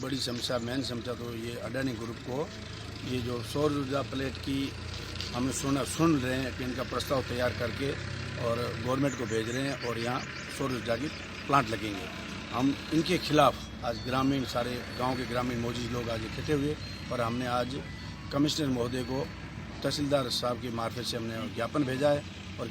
बड़ी समस्या, मेन समस्या तो ये अडानी ग्रुप को ये जो सौर ऊर्जा प्लेट की हम सुन रहे हैं कि इनका प्रस्ताव तैयार करके और गवर्नमेंट को भेज रहे हैं और यहाँ सौर ऊर्जा की प्लांट लगेंगे। हम इनके खिलाफ आज ग्रामीण, सारे गांव के ग्रामीण मौजूद लोग आज इकट्ठे हुए और हमने आज कमिश्नर महोदय को तहसीलदार साहब की मार्फत से हमने ज्ञापन भेजा है और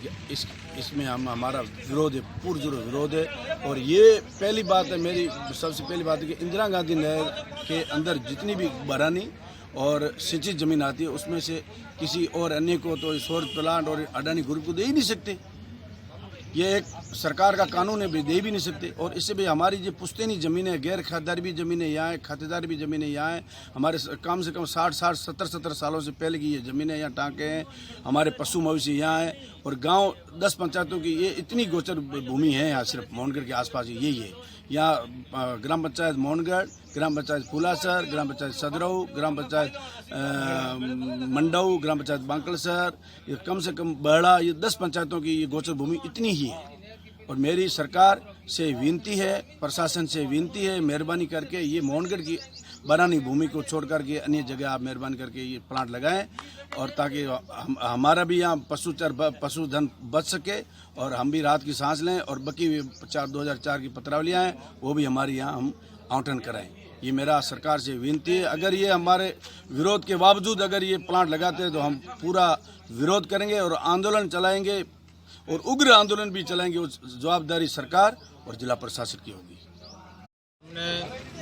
इसमें हमारा विरोध है, पूर्ण विरोध है। और ये पहली बात है, मेरी सबसे पहली बात है कि इंदिरा गांधी नहर के अंदर जितनी भी बरानी और सिंचित जमीन आती है उसमें से किसी और अन्य को तो सौर प्लांट और अडानी ग्रुप को दे ही नहीं सकते। ये एक सरकार का कानून है, दे भी नहीं सकते। और इससे भी हमारी जो पुश्तैनी ज़मीनें, गैर खातेदार भी ज़मीनें यहाँ हैं, खातेदार भी ज़मीनें यहाँ हैं। हमारे कम से कम 60, 70 सालों से पहले की ये ज़मीनें यहाँ टाँके हैं। हमारे पशु मवेशी यहाँ हैं और गांव 10 पंचायतों की ये इतनी गोचर भूमि है यहाँ, सिर्फ मोहनगढ़ के आसपास यही है। यहाँ ग्राम पंचायत मोहनगढ़, ग्राम पंचायत फूलासर, ग्राम पंचायत सदरऊ, ग्राम पंचायत मंडऊ, ग्राम पंचायत बांकलसर, ये कम से कम बड़ा, ये 10 पंचायतों की ये गोचर भूमि इतनी ही है। और मेरी सरकार से विनती है, प्रशासन से विनती है, मेहरबानी करके ये मोहनगढ़ की बरानी भूमि को छोड़ करके अन्य जगह आप मेहरबानी करके ये प्लांट लगाएं और ताकि हमारा भी यहाँ पशुधन बच सके और हम भी रात की सांस लें और बाकी 2004 की पत्रावलियाँ हैं वो भी हमारी यहाँ हम आवंटन कराएं। ये मेरा सरकार से विनती है। अगर ये हमारे विरोध के बावजूद अगर ये प्लांट लगाते हैं तो हम पूरा विरोध करेंगे और आंदोलन चलाएंगे और उग्र आंदोलन भी चलाएंगे। उस जवाबदारी सरकार और जिला प्रशासन की होगी। हमने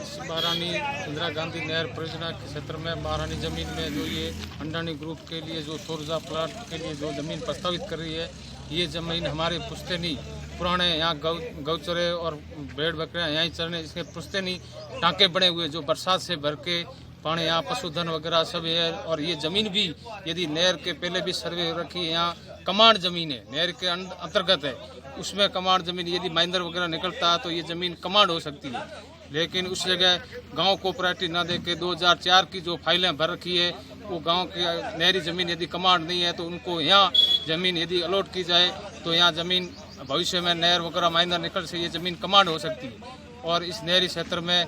इस बारानी इंदिरा गांधी नहर परियोजना के क्षेत्र में बारानी ज़मीन में जो ये अडानी ग्रुप के लिए जो सौर ऊर्जा प्लांट के लिए जो ज़मीन प्रस्तावित कर रही है, ये ज़मीन हमारे पुश्तैनी पुराने यहाँ गौचरे और भेड़ बकरियाँ यहाँ ही चरने, इसके पुश्तैनी टाँके बने हुए जो बरसात से भर के पानी यहाँ पशुधन वगैरह सब है। और ये ज़मीन भी यदि नहर के पहले भी सर्वे हो रखी है, यहाँ कमांड ज़मीन है, नहर के अंतर्गत है, उसमें कमांड ज़मीन यदि महेंद्र वगैरह निकलता है तो ये ज़मीन कमांड हो सकती है। लेकिन उस जगह गांव कोऑपरेटिव ना दे के 2004 की जो फाइलें भर रखी है वो गांव की नहरी ज़मीन यदि कमांड नहीं है तो उनको यहाँ ज़मीन यदि अलॉट की जाए तो यहाँ ज़मीन भविष्य में नहर वगैरह महेंद्र निकल से ये ज़मीन कमांड हो सकती है। और इस नहरी क्षेत्र में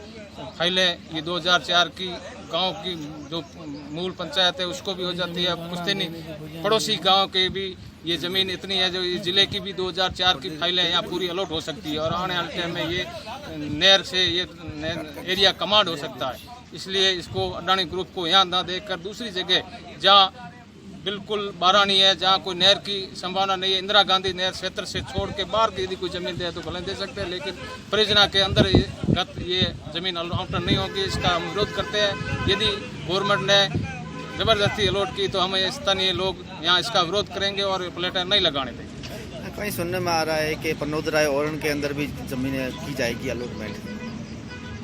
फाइलें ये 2004 की गांव की जो मूल पंचायत है उसको भी हो जाती है, पुश्तैनी पड़ोसी गांव के भी ये ज़मीन इतनी है जो ये ज़िले की भी 2004 की फाइलें यहाँ पूरी अलॉट हो सकती है। और आने वाले टाइम में ये नहर से ये एरिया कमांड हो सकता है। इसलिए इसको अडानी ग्रुप को यहाँ ना देकर दूसरी जगह जहाँ बिल्कुल बारानी है, जहाँ कोई नहर की संभावना नहीं है, इंदिरा गांधी नहर क्षेत्र से छोड़ के बाहर की यदि कोई ज़मीन दे तो भले दे सकते हैं, लेकिन परियोजना के अंदर ये ज़मीन आवंटन नहीं होगी। इसका हम विरोध करते हैं। यदि गवर्नमेंट ने ज़बरदस्ती अलॉट की तो हम स्थानीय लोग यहाँ इसका विरोध करेंगे और प्लेटें नहीं लगाने देंगे। कहीं सुनने में आ रहा है कि पनोदराय और उनके अंदर भी ज़मीनें की जाएगी अलॉटमेंट।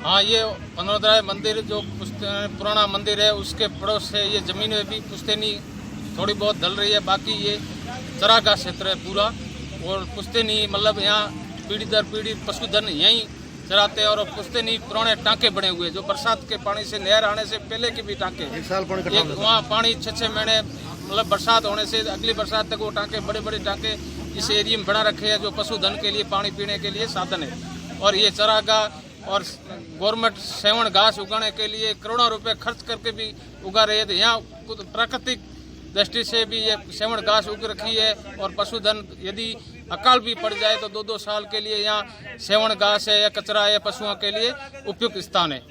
हाँ, ये पनोदराय मंदिर जो पुराना मंदिर है उसके पड़ोस से ये ज़मीनें भी पुश्तैनी थोड़ी बहुत ढल रही है। बाकी ये चरागाह क्षेत्र है पूरा और पुश्तैनी मतलब यहाँ पीढ़ी दर पीढ़ी पशुधन यहीं चराते हैं। और पुश्तैनी पुराने टाँके बने हुए जो बरसात के पानी से नहर आने से पहले के भी टाँके, वहाँ पानी 6-6 महीने मतलब बरसात होने से अगली बरसात तक वो टाँके, बड़े बड़े टाँके इस एरिया में बना रखे हैं जो पशुधन के लिए पानी पीने के लिए साधन है। और ये चरागाह और गवर्नमेंट सेवण घास उगाने के लिए करोड़ों रुपए खर्च करके भी उगा रही है। तो यहाँ प्राकृतिक दृष्टि से भी ये सेवण घास उग रखी है। और पशुधन यदि अकाल भी पड़ जाए तो 2-2 साल के लिए यहाँ सेवण घास है या कचरा है पशुओं के लिए उपयुक्त स्थान है।